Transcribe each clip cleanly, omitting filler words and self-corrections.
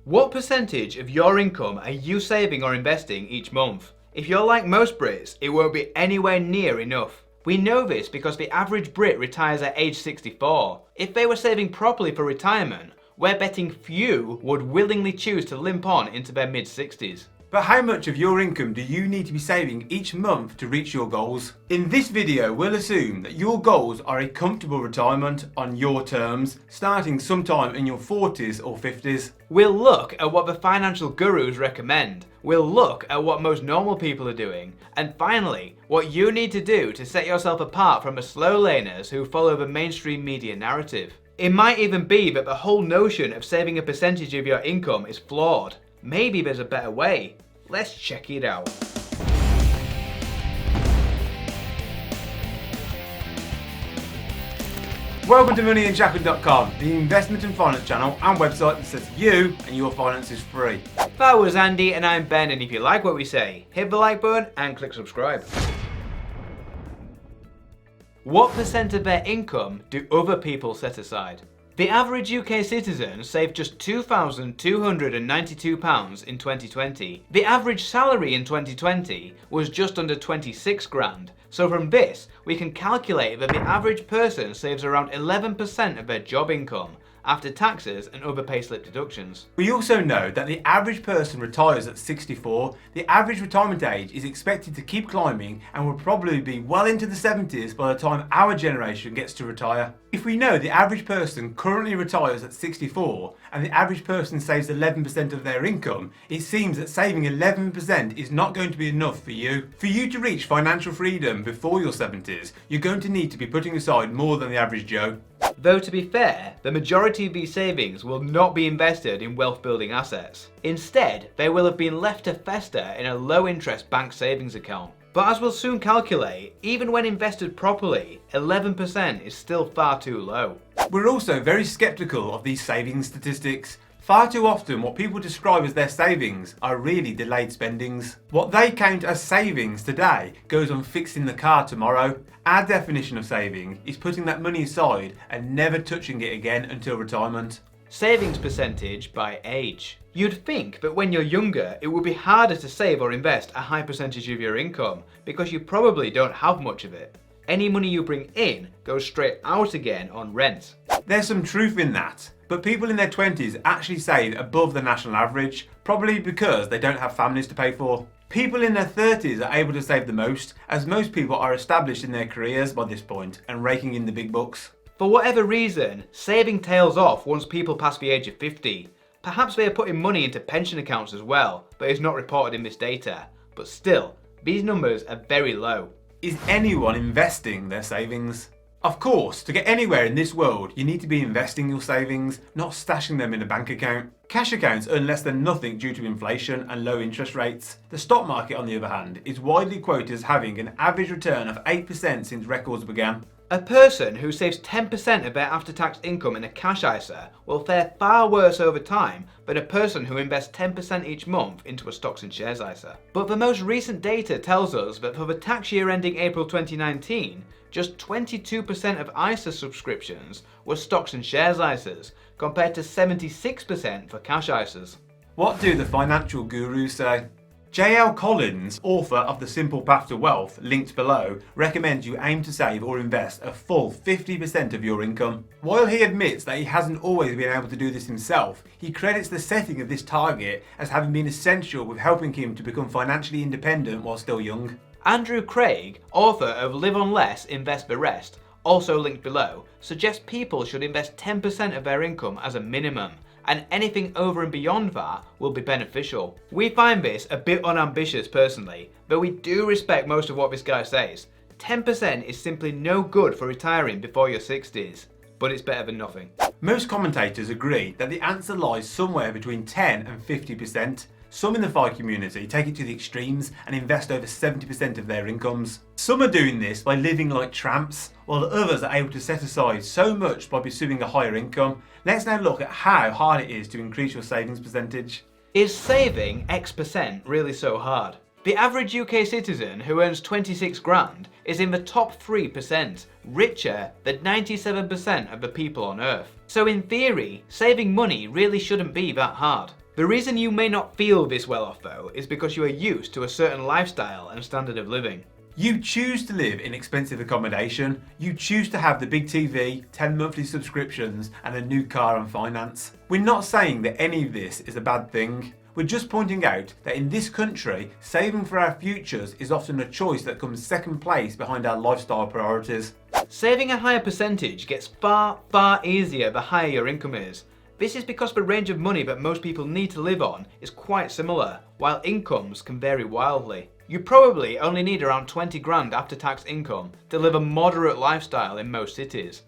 What percentage of your income are you saving or investing each month? If you're like most Brits, it won't be anywhere near enough. We know this because the average Brit retires at age 64. If they were saving properly for retirement, we're betting few would willingly choose to limp on into their mid-60s. But how much of your income do you need to be saving each month to reach your goals? In this video, we'll assume that your goals are a comfortable retirement on your terms, starting sometime in your 40s or 50s. We'll look at what the financial gurus recommend. We'll look at what most normal people are doing. And finally, what you need to do to set yourself apart from the slow laners who follow the mainstream media narrative. It might even be that the whole notion of saving a percentage of your income is flawed. Maybe there's a better way. Let's check it out. Welcome to Unshackled.com, the investment and finance channel and website that sets you and your finances free. That was Andy and I'm Ben, and if you like what we say, hit the like button and click subscribe. What percent of their income do other people set aside? The average UK citizen saved just £2,292 in 2020. The average salary in 2020 was just under 26 grand. So from this, we can calculate that the average person saves around 11% of their job income after taxes and other payslip deductions. We also know that the average person retires at 64. The average retirement age is expected to keep climbing and will probably be well into the 70s by the time our generation gets to retire. If we know the average person currently retires at 64 and the average person saves 11% of their income, it seems that saving 11% is not going to be enough for you. For you to reach financial freedom before your 70s, you're going to need to be putting aside more than the average Joe. Though to be fair, the majority of these savings will not be invested in wealth building assets. Instead, they will have been left to fester in a low interest bank savings account. But as we'll soon calculate, even when invested properly, 11% is still far too low. We're also very skeptical of these savings statistics. Far too often what people describe as their savings are really delayed spendings. What they count as savings today goes on fixing the car tomorrow. Our definition of saving is putting that money aside and never touching it again until retirement. Savings percentage by age. You'd think that when you're younger, it would be harder to save or invest a high percentage of your income because you probably don't have much of it. Any money you bring in goes straight out again on rent. There's some truth in that, but people in their 20s actually save above the national average, probably because they don't have families to pay for. People in their 30s are able to save the most, as most people are established in their careers by this point and raking in the big bucks. For whatever reason, saving tails off once people pass the age of 50. Perhaps they are putting money into pension accounts as well, but it's not reported in this data. But still, these numbers are very low. Is anyone investing their savings? Of course, to get anywhere in this world, you need to be investing your savings, not stashing them in a bank account. Cash accounts earn less than nothing due to inflation and low interest rates. The stock market, on the other hand, is widely quoted as having an average return of 8% since records began. A person who saves 10% of their after-tax income in a cash ISA will fare far worse over time than a person who invests 10% each month into a stocks and shares ISA. But the most recent data tells us that for the tax year ending April 2019, just 22% of ISA subscriptions were stocks and shares ISAs, compared to 76% for cash ISAs. What do the financial gurus say? J.L. Collins, author of The Simple Path to Wealth, linked below, recommends you aim to save or invest a full 50% of your income. While he admits that he hasn't always been able to do this himself, he credits the setting of this target as having been essential with helping him to become financially independent while still young. Andrew Craig, author of Live on Less, Invest the Rest, also linked below, suggests people should invest 10% of their income as a minimum, and anything over and beyond that will be beneficial. We find this a bit unambitious personally, but we do respect most of what this guy says. 10% is simply no good for retiring before your 60s, but it's better than nothing. Most commentators agree that the answer lies somewhere between 10 and 50%. Some in the FI community take it to the extremes and invest over 70% of their incomes. Some are doing this by living like tramps, while others are able to set aside so much by pursuing a higher income. Let's now look at how hard it is to increase your savings percentage. Is saving X% really so hard? The average UK citizen who earns 26 grand is in the top 3%, richer than 97% of the people on Earth. So in theory, saving money really shouldn't be that hard. The reason you may not feel this well off though is because you are used to a certain lifestyle and standard of living. You choose to live in expensive accommodation, you choose to have the big TV, 10 monthly subscriptions and a new car on finance. We're not saying that any of this is a bad thing. We're just pointing out that in this country, saving for our futures is often a choice that comes second place behind our lifestyle priorities. Saving a higher percentage gets far, far easier the higher your income is. This is because the range of money that most people need to live on is quite similar, while incomes can vary wildly. You probably only need around 20 grand after tax income to live a moderate lifestyle in most cities.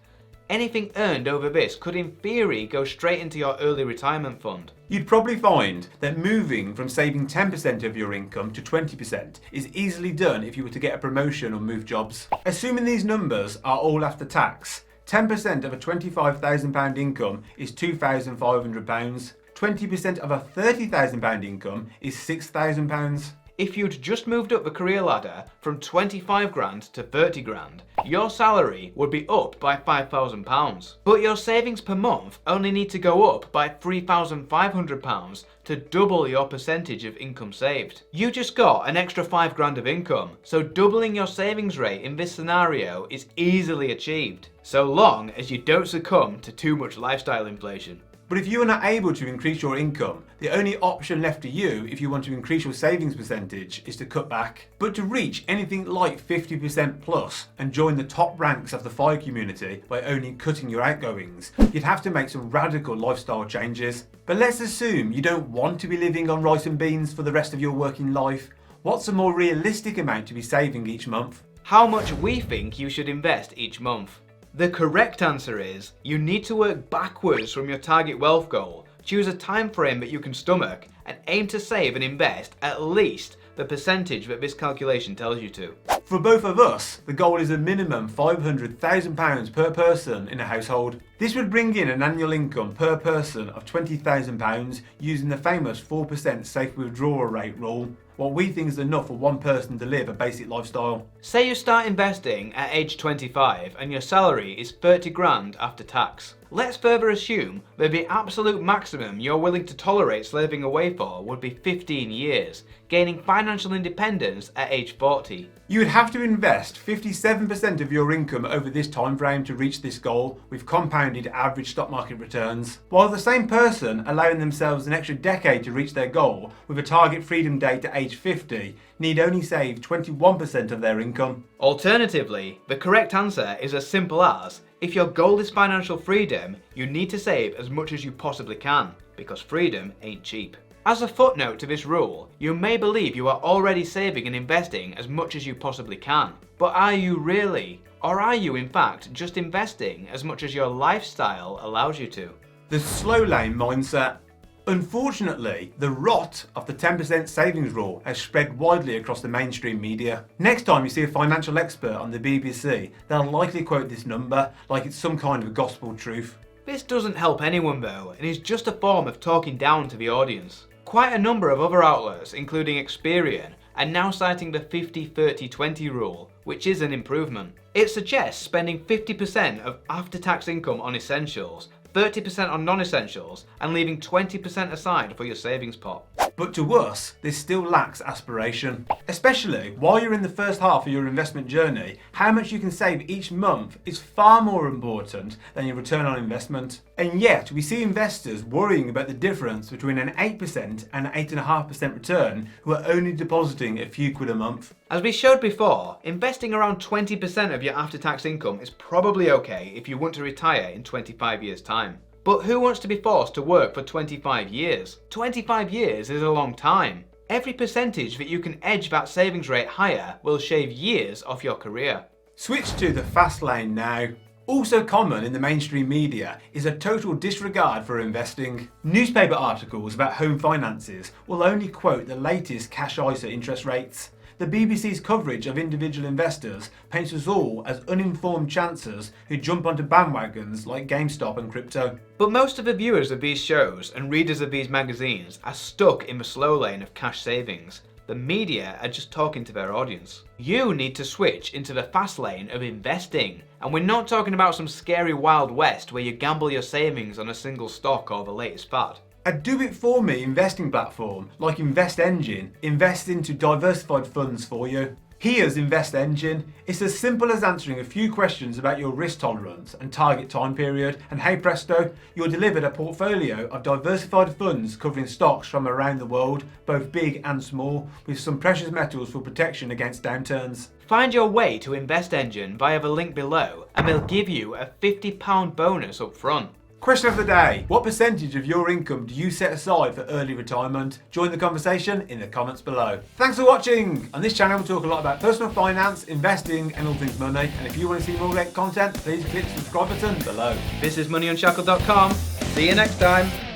Anything earned over this could in theory go straight into your early retirement fund. You'd probably find that moving from saving 10% of your income to 20% is easily done if you were to get a promotion or move jobs. Assuming these numbers are all after tax, 10% of a £25,000 income is £2,500. 20% of a £30,000 income is £6,000. If you'd just moved up the career ladder from 25 grand to 30 grand, your salary would be up by £5,000. But your savings per month only need to go up by £3,500 to double your percentage of income saved. You just got an extra 5 grand of income, so doubling your savings rate in this scenario is easily achieved, so long as you don't succumb to too much lifestyle inflation. But if you are not able to increase your income, the only option left to you if you want to increase your savings percentage is to cut back. But to reach anything like 50% plus and join the top ranks of the FIRE community by only cutting your outgoings, you'd have to make some radical lifestyle changes. But let's assume you don't want to be living on rice and beans for the rest of your working life. What's a more realistic amount to be saving each month? How much we think you should invest each month. The correct answer is, you need to work backwards from your target wealth goal, choose a time frame that you can stomach, and aim to save and invest at least the percentage that this calculation tells you to. For both of us, the goal is a minimum £500,000 per person in a household. This would bring in an annual income per person of £20,000 using the famous 4% safe withdrawal rate rule. What we think is enough for one person to live a basic lifestyle. Say you start investing at age 25 and your salary is 30 grand after tax. Let's further assume that the absolute maximum you're willing to tolerate slaving away for would be 15 years, gaining financial independence at age 40. You would have to invest 57% of your income over this time frame to reach this goal with compounded average stock market returns, while the same person allowing themselves an extra decade to reach their goal with a target freedom date at age 50 need only save 21% of their income. Alternatively, the correct answer is as simple as, if your goal is financial freedom, you need to save as much as you possibly can, because freedom ain't cheap. As a footnote to this rule, you may believe you are already saving and investing as much as you possibly can. But are you really? Or are you in fact just investing as much as your lifestyle allows you to? The slow lane mindset. Unfortunately, the rot of the 10% savings rule has spread widely across the mainstream media. Next time you see a financial expert on the BBC, they'll likely quote this number like it's some kind of gospel truth. This doesn't help anyone though, and is just a form of talking down to the audience. Quite a number of other outlets, including Experian, are now citing the 50-30-20 rule, which is an improvement. It suggests spending 50% of after-tax income on essentials, 30% on non-essentials, and leaving 20% aside for your savings pot. But to us, this still lacks aspiration. Especially while you're in the first half of your investment journey, how much you can save each month is far more important than your return on investment. And yet, we see investors worrying about the difference between an 8% and an 8.5% return who are only depositing a few quid a month. As we showed before, investing around 20% of your after-tax income is probably okay if you want to retire in 25 years' time. But who wants to be forced to work for 25 years? 25 years is a long time. Every percentage that you can edge that savings rate higher will shave years off your career. Switch to the fast lane now. Also common in the mainstream media is a total disregard for investing. Newspaper articles about home finances will only quote the latest cash ISA interest rates. The BBC's coverage of individual investors paints us all as uninformed chancers who jump onto bandwagons like GameStop and crypto. But most of the viewers of these shows and readers of these magazines are stuck in the slow lane of cash savings. The media are just talking to their audience. You need to switch into the fast lane of investing. And we're not talking about some scary Wild West where you gamble your savings on a single stock or the latest fad. A do-it-for-me investing platform like InvestEngine invests into diversified funds for you. Here's InvestEngine. It's as simple as answering a few questions about your risk tolerance and target time period, and hey presto, you're delivered a portfolio of diversified funds covering stocks from around the world, both big and small, with some precious metals for protection against downturns. Find your way to InvestEngine via the link below and they'll give you a £50 bonus up front. Question of the day. What percentage of your income do you set aside for early retirement? Join the conversation in the comments below. Thanks for watching. On this channel we talk a lot about personal finance, investing and all things money. And if you want to see more great content, please click the subscribe button below. This is moneyunshackled.com. See you next time.